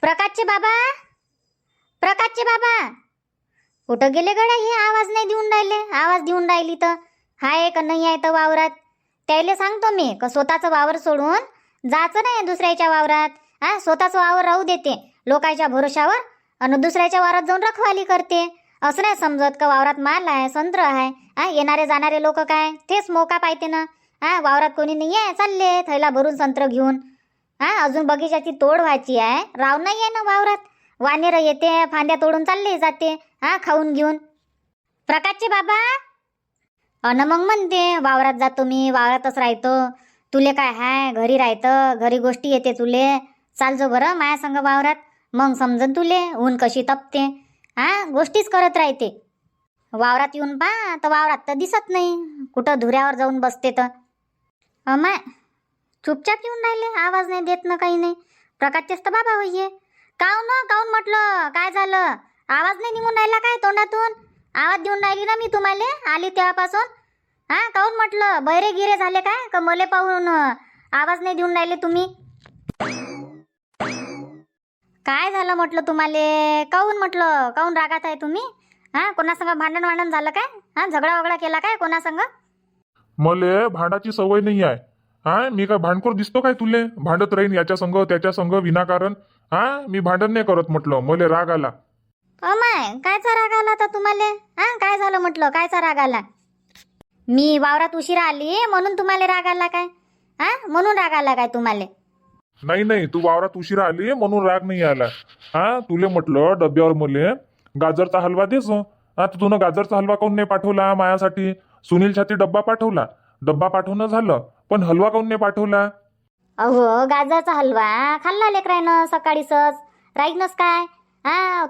प्रकाशचे बाबा, प्रकाशचे बाबा, कुठं गेले गड्या? हे आवाज नाही देऊन राहिले. आवाज देऊन राहिली तर हाय का नाही आहे तर वावरात. त्याले सांगतो मी का स्वतःचं वावर सोडून जायचं नाही दुसऱ्याच्या वावरात. स्वतःचं वावर राहू देते लोकांच्या भरोशावर आणि दुसऱ्याच्या वावरात जाऊन रखवाली करते. असं नाही समजत का वावरात माल आहे, संत्र आहे. येणारे जाणारे लोक काय तेच मोका पाहते ना. वावरात कोणी नाही आहे, चालले थैला भरून संत्र घेऊन. अजून बगीचाची तोड व्हायची आहे, राव नाही आहे ना वावरात. वानेर येते, फांद्या तोडून चालले जाते खाऊन घेऊन. प्रकाशचे बाबा अन मग म्हणते वावरात जातो मी, वावरातच राहतो. तुले काय हाय, घरी राहतं, घरी गोष्टी येते तुले. चालजो बरं माया संग वावरात, मग समजन तुले ऊन कशी तपते. गोष्टीच करत राहते. वावरात येऊन पा तर वावरात तर दिसत नाही, कुठं धुऱ्यावर जाऊन बसते तर. अमाय चुपचाप येऊन राहिले, आवाज नाही देत ना, काही नाही. प्रकाशचेच तर बाबा होईये. काऊन म्हटलं, काय झालं? आवाज नाही निघून राहिला काय तोंडातून? आवाज देऊन राहिली ना मी तुम्हाला आली तेव्हापासून. काऊन म्हटलं, बहिरे गिरे झाले काय का मले पाहून आवाज नाही देऊन राहिले तुम्ही? काय झालं म्हटलं तुम्हाला? काऊन म्हटलं, काऊन रागात आहे तुम्ही? कोणासंग भांडण झालं काय? झगडा वगडा केला काय कोणासंग? मले भांडाची सवय नाही आहे. मी काय भांडखोर दिसतो काय तुले? भांडत राहीन याच्या संग त्याच्या संग विनाकारण. मी भांडण नाही करत म्हटलं, मले राग आला. अमाय कायचा राग आला तर तुम्हाला? काय झालं म्हटलं, कायचा राग आला? मी वावरात उशिरा आली म्हणून तुम्हाला राग आला काय? म्हणून राग आला काय तुम्हाला? नाही, तू वावरात उशिरा आली म्हणून राग नाही आला. तुले म्हटलं डब्यावर मले गाजरचा हलवा देसो. तर तुनं गाजरचा हलवा काऊन नाही पाठवला माझ्यासाठी? सुनील छाती डब्बा पाठवला, डब्बा पाठवणं झालं, पण हलवा काऊन नाही पाठवला? अहो गाजरचा हलवा खाल्ला लेकरायनं सकाळीच, राहीनच काय.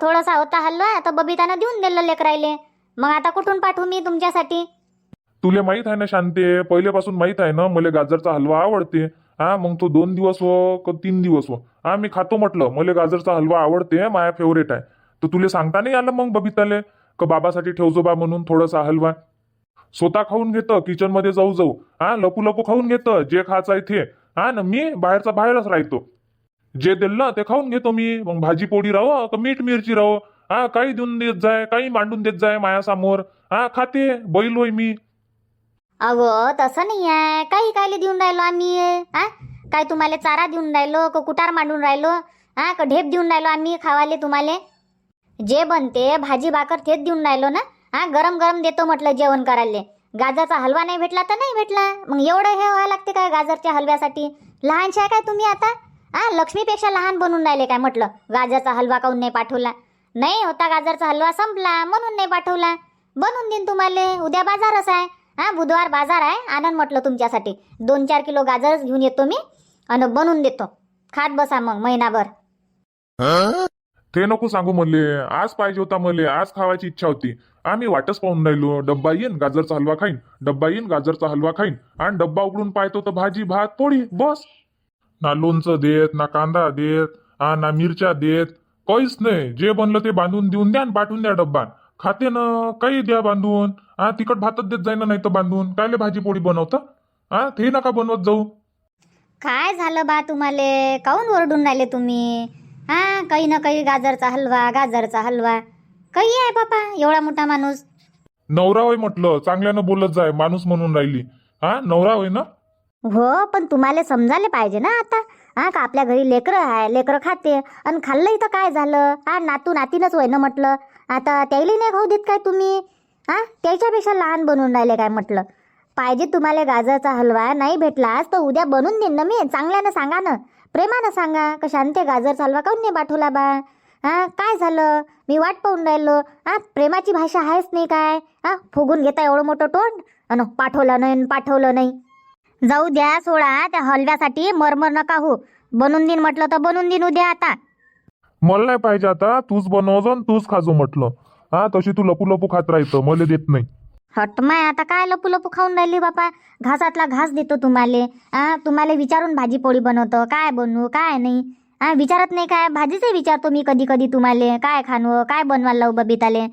थोडासा होता हलवा तर बबितानं देऊन दिलं लेकरायले. मग आता कुठून पाठवू मी तुमच्यासाठी? तुले माहित आहे ना शांते, पहिल्यापासून माहित आहे ना मले गाजरचा हलवा आवडते. मग तो 2 दिवस हो का 3 दिवस हो, मी खातो म्हटलं. मले गाजरचा हलवा आवडते, माझ्या फेवरेट आहे. तर तुले सांगता नाही आलं मग बबिताले का बाबासाठी ठेवजो बा म्हणून थोडासा हलवा? स्वतः खाऊन घेतं किचन मध्ये जाऊ. लपू लपू खाऊन घेतं जे खायचं आहे ते. ना मी बाहेरचा बाहेरच राहतो. जे दिलं ते खाऊन घेतो मी. मग भाजी पोळी राहो का मीठ मिरची राहो, काही देऊन देत जाय, काही मांडून देत जाय मायासमोर. खाते, बैल होय मी. अहो तसं नाही आहे, काही कायले देऊन राहिलो आम्ही? काय तुम्हाला चारा देऊन राहिलो का कुटार मांडून राहिलो? का ढेप देऊन राहिलो आम्ही खावाले तुम्हाला? जे बनते भाजी भाकर तेच देऊन राहिलो ना. गरम गरम देतो म्हटलं जेवण करायला. गाजरचा हलवा नाही भेटला तर नाही भेटला, मग एवढं हे व्हायला लागते काय गाजरच्या हलव्यासाठी? लहानशे आहे काय तुम्ही आता? लक्ष्मीपेक्षा लहान बनून राहिले काय म्हटलं? गाजरचा हलवा काऊन नाही पाठवला? नाही होता गाजरचा हलवा, संपला म्हणून नाही पाठवला. बनवून देईन तुम्हाला. उद्या बाजारच आहे, बुधवार बाजार आहे. आनंद म्हटलं तुमच्यासाठी 2-4 किलो गाजरच घेऊन येतो मी आणि बनवून देतो. खात बसा मग महिनाभर. ते नको सांगू मले, आज पाहिजे होता मले, आज खावायची इच्छा होती. आम्ही वाटच पाहून राहिलो. डब्बा येईन गाजरचा हलवा खाईन, डब्बा येईन गाजरचा हलवा खाईन. आणि डब्बा उघडून पाहतो तर भाजी भात पोळी बस. ना लोणचं देत, ना कांदा देत, ना मिरच्या देत, काहीच नाही. जे बनलं ते बांधून देऊन द्या आणि पाठवून द्या डब्बा. खाते ना, काही द्या बांधून. तिखट भातच देत जाईन नाही तर बांधून. कायले भाजी पोळी बनवतं? ते नका बनवत जाऊ. काय झालं बा तुम्हाला? काऊन ओरडून राहिले तुम्ही? काही ना काही गाजरचा हलवा, गाजरचा हलवा. काही आहे बापा एवढा मोठा माणूस? नवरा होय म्हटलं, चांगल्यानं बोलत जाय. माणूस म्हणून राहिली. नवरा होय ना? हो पण तुम्हाला समजायला पाहिजे ना आता. का आपल्या घरी लेकरं आहे, लेकरं खाते आणि खाल्लं इथं काय झालं? नातू नातीनच होय ना म्हटलं. आता त्याला नाही खाऊ देत काय तुम्ही? त्याच्यापेक्षा लहान बनवून राहिले काय म्हटलं? पाहिजे तुम्हाला गाजरचा हलवा, नाही भेटलास तर उद्या बनवून देईन ना मी. चांगल्यानं सांगा ना, प्रेमानं सांगा का शांते गाजरचा हलवा काऊन नाही पाठवला बा? काय झालं? मी वाट पाहून राहिलो. प्रेमाची भाषा आहेच नाही काय? फुगून घेता एवढं मोठं तोंड आणि पाठवलं नाही. जाऊ द्या, सोडा. त्या हलव्यासाठी मरमर नका हो. बनवून देईन म्हटलं तर बनवून देईन उद्या. आता मला नाही पाहिजे, आता तूच बनवजो तूच खाजो म्हटलं. तशी तू लपू लपू खात राहायचं, मला देत नाही. हट माय, आता काय लपू लपू खाऊन राहिली बापा? घासातला घास देतो तुम्हाला. तुम्हाला विचारून भाजी पोळी बनवतो, काय बनवू काय नाही. विचारत नाही काय? भाजीचे विचारतो मी कधी कधी तुम्हाला, काय खाणं काय बनवायला लावू बबिताले.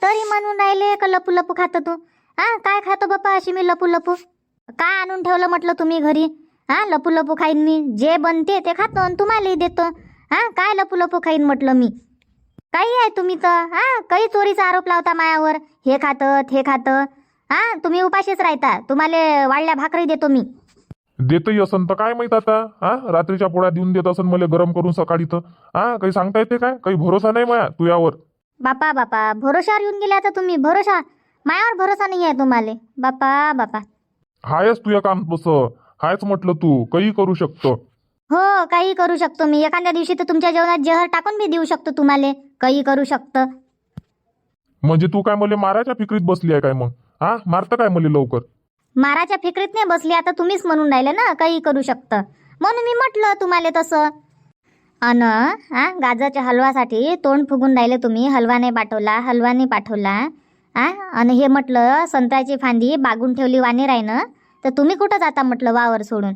तरी म्हणून राहिले का लपू लपू खातो तू. काय खातो बापा अशी मी लपू लपू? काय आणून ठेवलं म्हटलं तुम्ही घरी? लपू लपू खाईन मी. जे बनते ते खातो आणि तुम्हालाही देतो. हा काय लपू लपू खाईन म्हटलं मी. काही आहे तुम्ही तर काही चोरीचा आरोप लावता मायावर. हे खातं हे खातं. तुम्ही उपाशीच राहता. तुम्हाला वाळल्या भाकरी देतो मी. देतही असन तर काय माहित आता. रात्रीच्या पोळ्या देऊन देत असन मला गरम करून सकाळी तर. काही सांगता येते काय? काही भरोसा नाही माया तुझ्यावर. बापा बापा भरोशावर येऊन गेले आता तुम्ही. भरोसा मायावर भरोसा नाही आहे तुम्हाला. बापा बापा. हायच तुझ्या काम तसं. हायच म्हटलं तू काही करू शकतो. हो काही करू शकतो मी. एखाद्या दिवशी तर तुमच्या जेवणात जहर टाकून बी देऊ शकतो तुम्हाला. काही करू शकतो. म्हणजे तू काय मला मारायच्या फिक्रीत बसली आहे काय मग? मारतं काय मला लवकर? माराच्या फिक्रीत नाही बसली. आता तुम्हीच म्हणून राहिले ना काही करू शकतं, म्हणून मी म्हटलं तुम्हाला तसं. अन गाजरच्या हलवासाठी तोंड फुगून राहिले तुम्ही. हलवा नाही पाठवला, हलवा नाही पाठवला. आणि हे म्हटलं संत्र्याची फांदी बागून ठेवली वानेर आहे ना, तर तुम्ही कुठं जाता म्हटलं वावर सोडून.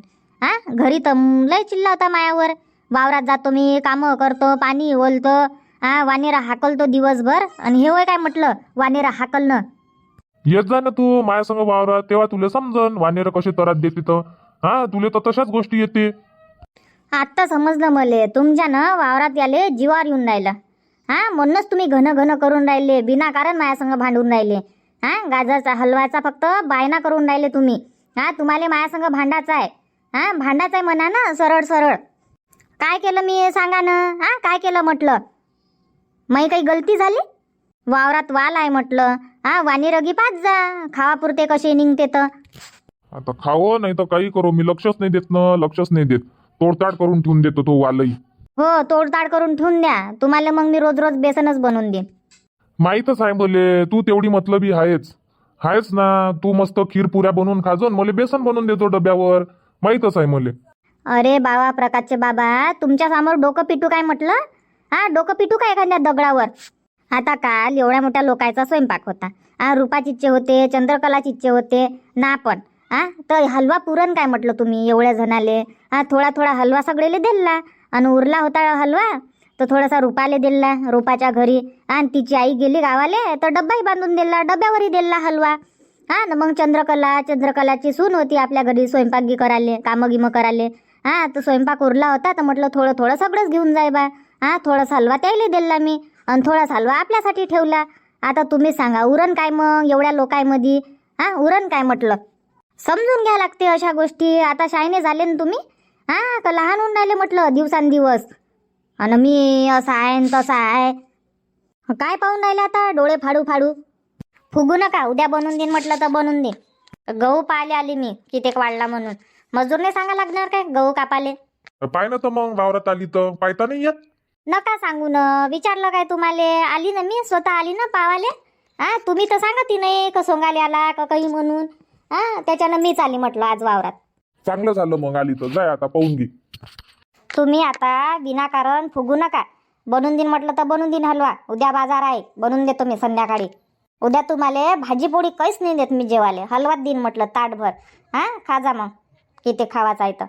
घरी तर लय चिल्लावता मायावर. वावरात जातो मी, कामं करतो, पाणी ओलतो, वानेरा हाकलतो दिवसभर. आणि हे होय काय म्हटलं वानेरा हाकलणं. येत जा ना तू माझ्या संग वावरात, तेव्हा तुला समजन वानेर कसे तरात देते तर. तुला तर तशाच गोष्टी येते. आत्ता समजलं मले. तुमच्या ना वावरात याले जीवावर येऊन राहिलं. म्हणूनच तुम्ही घन घन करून राहिले. बिनाकारण माझ्या संग भांडून राहिले. गाजरचा हलवाचा फक्त बायना करून राहिले तुम्ही. तुम्हाला माझ्या संग भांडायचं आहे. भांडायचं आहे म्हणा ना सरळ सरळ. काय केलं मी सांगा ना. काय केलं म्हटलं. माही काही गलती झाली? वावरात वाल आहे म्हटलं. वाणी रगी पाच जा. खावापुरते कसे निघते तर. आता खावं नाही तर काही करू. मी लक्षच नाही देत ना. लक्षच नाही देत. तोडताड करून ठेवून देतो तो वालही. हो तोडताड करून ठेवून द्या. तुम्हाला मग मी रोज रोज बेसनच बनवून देईन. माहीतच आहे मले तू तेवढी मतलबी आहेच ना. तू मस्त खीर पुऱ्या बनवून खाजोन मला बेसन बनवून देतो डब्यावर. माहीतच आहे मले. अरे बाबा प्रकाशचे बाबा, तुमच्या समोर डोकं पिटू काय म्हटलं. डोकं पिटू काय एखाद्या दगडावर. आता काल एवढ्या मोठ्या लोकांचा स्वयंपाक होता. रूपाची इच्छे होते, चंद्रकलाची इच्छे होते ना. पण तर हलवा पुरण काय म्हटलं तुम्ही एवढ्या जणाले. थोडा थोडा हलवा सगळेले दिला. आणि उरला होता हलवा तर थोडासा रुपाले दिला रुपाच्या घरी. आणि तिची आई गेली गावाले तर डब्बाही बांधून दिला. डब्यावरही दिला हलवा. ना मग चंद्रकलाची सून होती आपल्या घरी स्वयंपाक करायले, कामं गिमं करायले. तर स्वयंपाक उरला होता तर म्हटलं थोडं थोडं सगळंच घेऊन जाय बा. थोडासा हलवा त्याला दिला मी आणि थोडासा हलवा आपल्यासाठी ठेवला. आता तुम्ही सांगा उरण काय मग एवढ्या लोकांमध्ये. उरण काय म्हटलं. समजून घ्या लागते अशा गोष्टी. आता शाळेने झाले ना तुम्ही. का लहान होऊन राहिले म्हटलं दिवसांदिवस. आणि मी असं आहे न तसं आहे. काय पाहून राहिले आता डोळे फाडू फाडू. फुगू नका. उद्या बनवून देईन म्हटलं तर बनवून दे. गहू पाहिले आली मी किती वाढला म्हणून. मजूर नाही सांगा लागणार काय गहू कापाले. पाय ना तर मग वावरात आली तर पायता नाही येत. नका सांगू ना. विचारलं काय तुम्हाला. आली ना मी स्वतः आली ना पावाले. तुम्ही तर सांगती नाही का सोंगाले आला का काही म्हणून. त्याच्यानं मीच आली म्हटलं आज वावरात. चांगलं झालं मग आली तर. जाय आता पाहून घे. तुम्ही आता विनाकारण फुगू नका. बनवून देईन म्हटलं तर बनवून देईन हलवा. उद्या बाजार आहे बनवून देतो मी संध्याकाळी. उद्या तुम्हाला भाजी पोळी काहीच नाही देत मी जेवाले. हलवाच देईन म्हटलं ताटभर. खा जा मग किती खावाचं आहे तर.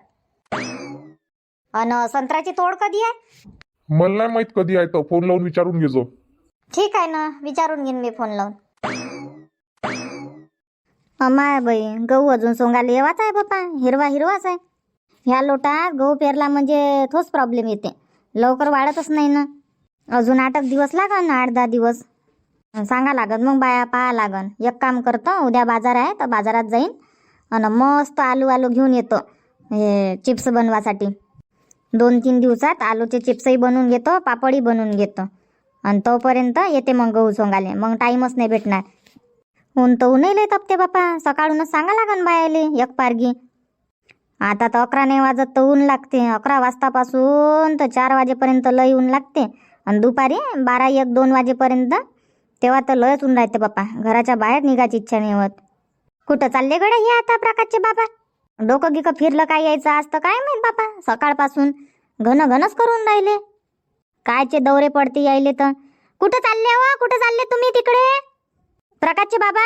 अन संत्र्याची तोड कधी आहे. मला नाही माहित कधी आहे तर. फोन लावून विचारून घेजो. ठीक आहे ना विचारून घेईन मी फोन लावून. अमाय बाई गहू अजून सोंगाले येवाच आहे बापा. हिरवा हिरवाच आहे. ह्या लोटात गहू पेरला म्हणजे तोच प्रॉब्लेम येते. लवकर वाढतच नाही ना. अजून 8 दिवस लागन. 8-10 दिवस सांगा लागन मग बाया पाहा लागन. एक काम करतो उद्या बाजार आहे तर बाजारात जाईन आणि मस्त आलू घेऊन येतो हे चिप्स बनवासाठी. 2-3 दिवसात आलूचे चिप्सही बनवून घेतो, पापडही बनवून घेतो. आणि तोपर्यंत येते मग गहू सोंगाले. मग टाईमच नाही भेटणार. ऊन तर ऊनही लय तपते बापा. सकाळूनच सांगा लागन बायाले एक पारगी. आता तर 11 नाही वाजत तर ऊन लागते. 11 वाजतापासून तर 4 वाजेपर्यंत लय ऊन लागते. आणि दुपारी 12-1-2 वाजेपर्यंत तेव्हा तर लयच ऊन राहते बापा. घराच्या बाहेर निघायची इच्छा नाही होत. कुठं चालले गड्या हे आता प्रकाशचे बाबा. डोकं गिकं फिरलं काय यायचं आज तर काय माहित बापा. सकाळपासून घनच करून राहिले. कायचे दौरे पडते यायले तर. कुठं चालले हो. कुठं चालले तुम्ही तिकडे. प्रकाशचे बाबा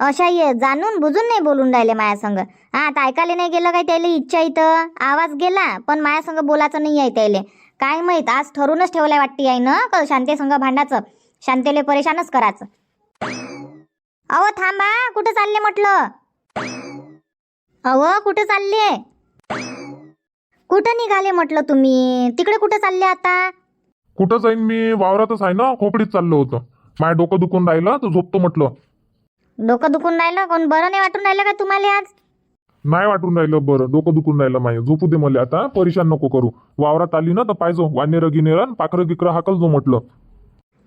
अशा ये जाणून बुजून नाही बोलून राहिले माया संग. आता ऐकायला नाही गेलं काय त्याला इच्छा इथं. आवाज गेला पण माया संग बोलायचं नाही आहे त्याले. काय माहित आज ठरूनच ठेवलाय वाटते आहे ना का शांते संग भांडाचं. शांतेले परेशानच करायचं. अहो थांबा. कुठं चालले म्हटलं. अहो कुठं चालले. कुठं निघाले म्हटलं तुम्ही? तिकडे कुठं चालले आता? कुठं जाईन मी, वावरातच आहे ना, खोपडीत चाललो होतं. माझं डोकं दुखून राहिलं तर झोपतो म्हटलं. डोकं दुखून राहिलं? कोण बरं नाही वाटून राहिलं का तुम्हाला आज? नाही वाटून राहिलं बरं, डोकं दुखून राहिलं माझं. झोपू दे मला आता, परेशान नको करू. वावरात आली ना तर पाहिजो वानेर गिनेर पाखरं गिकरं हाकल जो म्हटलं.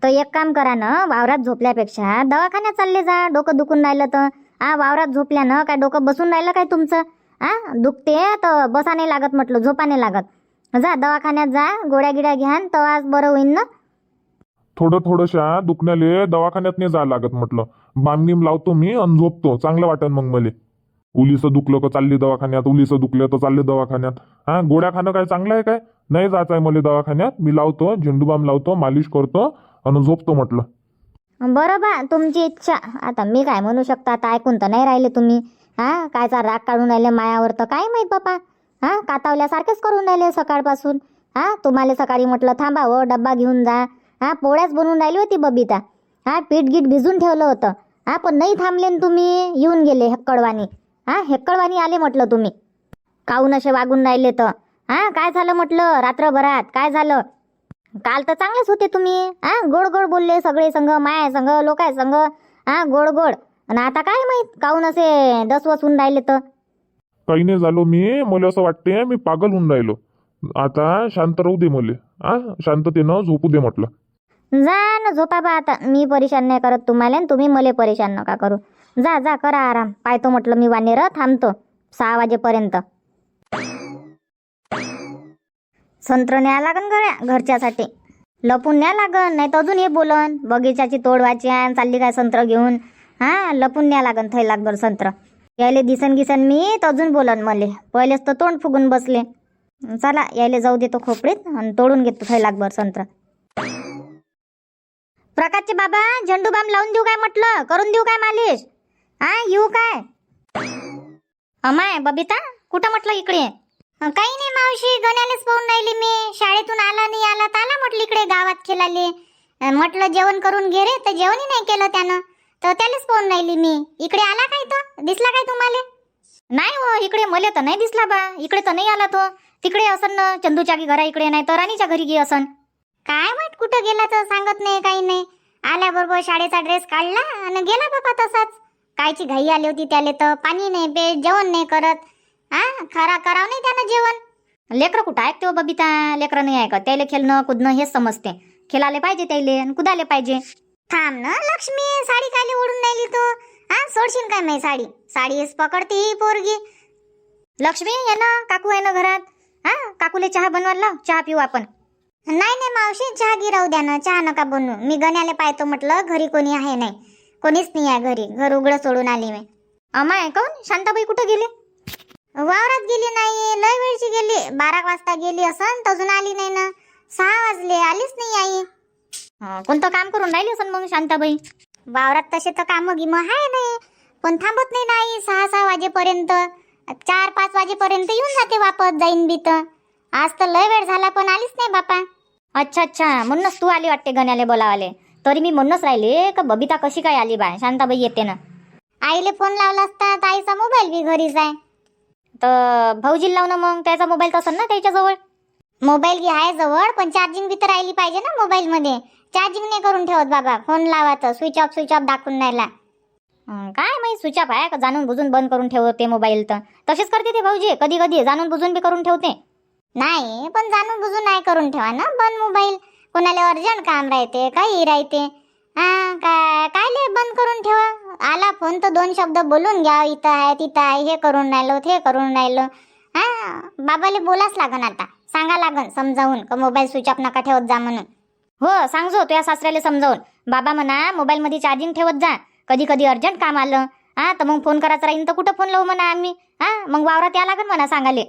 तर एक काम करा ना, वावरात झोपल्यापेक्षा दवाखान्यात चालले जा. डोकं दुखून राहिलं तर वावरात झोपल्यानं काय डोकं बसून राहिलं काय तुमचं? दुखते तर बसा नाही लागत म्हटलं, झोपा नाही लागत. जा दवाखान्यात जा, गोळ्या गिड्या घ्या तर आज बरं होईन ना. थोडंशा दुखण्याले दवाखान्यात नाही जायला लागत म्हटलं. बामगीम लावतो मी आणि झोपतो, चांगलं वाटन मग मले. उलीचं दुखलं का चालली दवाखान्यात, उलीचं दुखलं तर चालले दवाखान्यात. गोळ्या खाणं काय चांगलं आहे काय? नाही जायचं आहे मला दवाखान्यात. मी लावतो, झेंडूबाम लावतो, मालिश करतो आणि झोपतो म्हटलं. बरं बा, तुमची इच्छा. आता मी काय म्हणू शकता? आता ऐकून तर नाही राहिले तुम्ही. कायचा राग काढून राहिले मायावर तर काय माहित बापा. कातावल्यासारखेच करून राहिले सकाळपासून. तुम्हाला सकाळी म्हटलं थांबा हो, डब्बा घेऊन जा. पोळ्याच बनवून राहिली होती बबिता. पीठ गीठ भिजून ठेवलं होतं. पण नाही थांबले न तुम्ही, येऊन गेले हेक्कडवाणी. हेक्कडवाणी आले म्हटलं तुम्ही. काहून असे वागून राहिले तर? काय झालं म्हटलं रात्रभरात? काय झालं? काल तर चांगलेच होते तुम्ही. गोड गोड बोलले सगळे संग, माया संग, लोकाय संग. गोड गोड. आणि आता काय माहित काहून असे दसवस होऊन राहिले तर? काही नाही झालो मी, मला असं वाटते मी पागल होऊन राहिलो. आता शांत राहू दे मले. शांततेनं झोपू दे म्हटलं. जा ना झोपा बा आता. मी परेशान नाही करत तुम्हाला आणि तुम्ही मला परेशान नका करू. जा जा करा आराम. पाहतो म्हटलं मी वानेर, थांबतो 6 वाजेपर्यंत. संत्र न्या लागन घरच्यासाठी. लपून न्या लागन, नाही तर अजून हे बोलन बगीचाची तोड व्हायची आहे, चालली काय संत्र घेऊन. लपून न्या लागन थैलाकभर संत्र. यायले दिसन गिसन मी तर अजून बोलन मले. पहिलेच तर तोंड फुगून बसले. चला यायले जाऊ देतो खोपडीत आणि तोडून घेतो थैलाकभर संत्र. प्रकाशचे बाबा, झेंडू बाम लावून देऊ काय म्हटलं? करून देऊ काय मालिश? येऊ काय? अमाय बबिता कुठं म्हटलं इकडे? काही नाही मावशी, गण्यालेच पाहून राहिली मी. शाळेतून आला नाही आला तर आला म्हटलं इकडे गावात खेळाले. म्हटलं जेवण करून घे रे, तर जेवणही नाही केलं त्यानं. तर त्यालाच पाहून राहिली मी. इकडे आला काय तो? दिसला काय तुम्हाला? नाही हो, इकडे मले तर नाही दिसला बा. इकडे तर नाही आला तो. तिकडे असन ना चंदूच्या घरा इकडे, नाही तर राणीच्या घरी गे असन. काय माहित कुठं गेला तर सांगत नाही, काही नाही. आल्याबरोबर शाळेचा ड्रेस काढला आणि गेला बाबा तसाच. कायची घाई आली होती त्याले तर. पाणी नाही पेट, जेवण नाही करत. खरा कराव नाही त्यानं जेवण. लेकरं कुठं ऐकते हो बबिता? लेकरं नाही ऐकत. त्याला खेळणं कुदणं हेच समजते. खेळाले पाहिजे त्याले आणि कुदाले पाहिजे. थांब ना लक्ष्मी, साडी कायले ओढून राहिली तू? सोडशील काय मी साडी? साडीच पकडते ही पोरगी. लक्ष्मी ये ना, काकू आहे ना घरात. काकूले चहा बनवायला, चहा पिऊ आपण. नाही नाही मावशी, चहा गिराऊ द्या ना, चहा नका बनवू. मी गण्याले पाहतो म्हटलं, घरी कोणी आहे नाही. कोणीच नाही आहे घरी. घर उघडं सोडून आली मी. अमाय काऊन? शांताबाई कुठं गेली? वावरात गेली नाही, लय वेळची गेली. 12 वाजता गेली असन तर अजून आली नाही ना. 6 वाजले, आलीच नाही आई. कोणतं काम करून राहिली असन मग शांताबाई? वावरात तसे तर काम गिम आहे नाही, पण थांबत नाही नाही 6 वाजेपर्यंत. 4-5 वाजेपर्यंत येऊन जाते वापस, जाईन बी तर. आज तर लय वेळ झाला पण आलीच नाही बापा. अच्छा, म्हणूनच तू आली वाटते गण्याले बोलावाले. तरी मी म्हणूनच राहिले का बबिता कशी काय आली बाय, शांताबाई येते ना. आईले फोन लावला असता तर आईचा मोबाईल बी घरीच आहे. तर भाऊजीला लाव ना मग, त्याचा मोबाईल तर असेल ना त्याच्याजवळ. मोबाईल बी आहे जवळ, पण चार्जिंग बी तर राहिली पाहिजे ना मोबाईल मध्ये. चार्जिंग नाही करून ठेवत बाबा. फोन लावायचं, स्विच ऑफ दाखवून राहिला. काय माहिती स्विच ऑफ आहे का जाणून बुजून बंद करून ठेवते मोबाईल. तर तसेच करते ते भाऊजी, कधी कधी जाणून बुजून बी करून ठेवते. नाही पण जाणून बुजून नाही करून ठेवा ना बंद मोबाईल. कोणाला अर्जंट काम राहते, काही राहते. कायले बंद करून ठेवा. आला फोन तर 2 शब्द बोलून घ्या. इथं आहे तिथं आहे, हे करून राहिलो ते करून राहिलो. बाबाले बोलाच लागन आता. सांगा लागन समजावून का मोबाईल स्विच ऑफ नका ठेवत जा म्हणून. हो सांगजो तुझ्या सासऱ्याला समजावून. बाबा म्हणा मोबाईल मध्ये चार्जिंग ठेवत जा. कधी कधी अर्जंट काम आलं तर मग फोन करायचं राहीन तर कुठं फोन लावू म्हणा आम्ही. मग वावरात या लागन म्हणा सांगाले.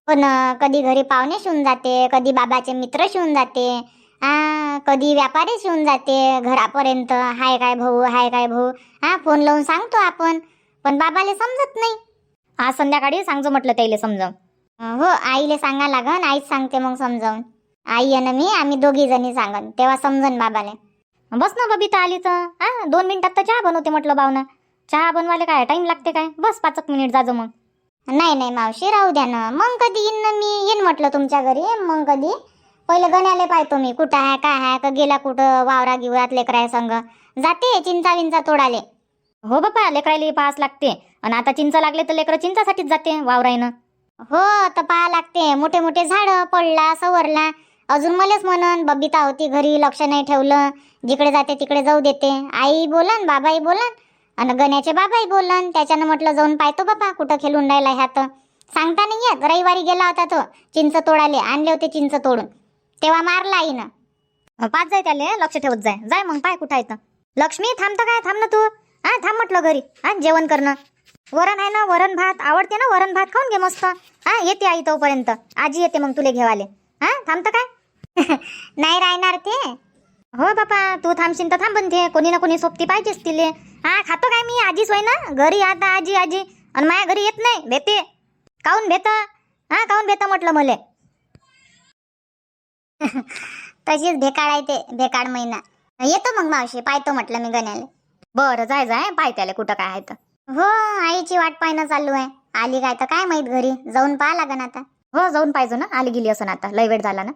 पण कधी घरी पाहुणे शिवून जाते, कधी बाबाचे मित्र शिवून जाते, कधी व्यापारी शिवून जाते घरापर्यंत. हाय काय भाऊ. फोन लावून सांगतो आपण, पण बाबाले समजत नाही. आज संध्याकाळी सांगजो म्हटलं त्याला समजावून. हो आईले सांगा लागन, आईच सांगते मग समजावून. आई आणि मी, आम्ही 2 जणी सांगन, तेव्हा समजन बाबाले. बस ना बबिता आली तर 2 मिनिटात तर चहा बनवते म्हटलं भावना. चहा बनवायला काय टाइम लागते काय? बस 5 मिनिट जाजो मग. नाही नाही मावशी राहू द्या ना. मग कधी येईन ना मी. येईन म्हटलं तुमच्या घरी. मग कधी पहिले गण्याले पाहतो मी कुठं आहे काय आहे का गेला कुठं वावरा गिवरात लेकराय संग. जाते चिंचा विंचा तोडाले. हो बापा लेकरायला पाहाच लागते. आणि आता चिंच लागले तर लेकरं चिंचासाठीच जाते वावरायनं. हो तर पाहा लागते. मोठे मोठे झाडं पडला सवरला. अजून मलेच म्हणन बबिता होती घरी लक्ष नाही ठेवलं. जिकडे जाते तिकडे जाऊ देते. आई बोलन बाबाई बोलन आणि गण्याचे बाबाई बोलन. त्याच्यानं म्हटलं जाऊन पाहतो बाबा कुठं खेळून राहिला ह्यात. सांगता नाही येत. रविवारी गेला होता तो चिंच तोडाले. आणले होते चिंच तोडून. तेव्हा मारला आईनं. पाच जाय त्याले लक्ष ठेवत जाय. जाय मग पाय कुठं आहे तर. लक्ष्मी थांबतं काय. थांब ना तू. हा थांब म्हटलं घरी. हा जेवण करणं. वरण आहे ना वरण भात आवडते ना. वरण भात खाऊन घे मस्त. हा येते आई तोपर्यंत. आजी येते मग तुले घेवाले. हा थांबतं काय. नाही राहणार ते. हो बापा तू थांबशील तर थांबन ते. कोणी ना कोणी सोबती पाहिजेच तिले. हा खातो काय मी. आजीच होय ना घरी. आता आजी आजी आणि माझ्या घरी येत नाही. भेटे काऊन भेट. हा काऊन भेट म्हटलं मले. तशीच भेकाड आहे ते. भेकाड महिना. येतो मग मावशी पाहतो म्हटलं मी गण्याले. बरं जाय जाय पाय त्याले कुठं काय आहे तर. हो आईची वाट पाहणं चालू आहे. आली काय तर काय माहित घरी. जाऊन पाहा लागन आता. हो जाऊन पाहिजे ना. आली गेली असं आता लय वेळ झाला ना.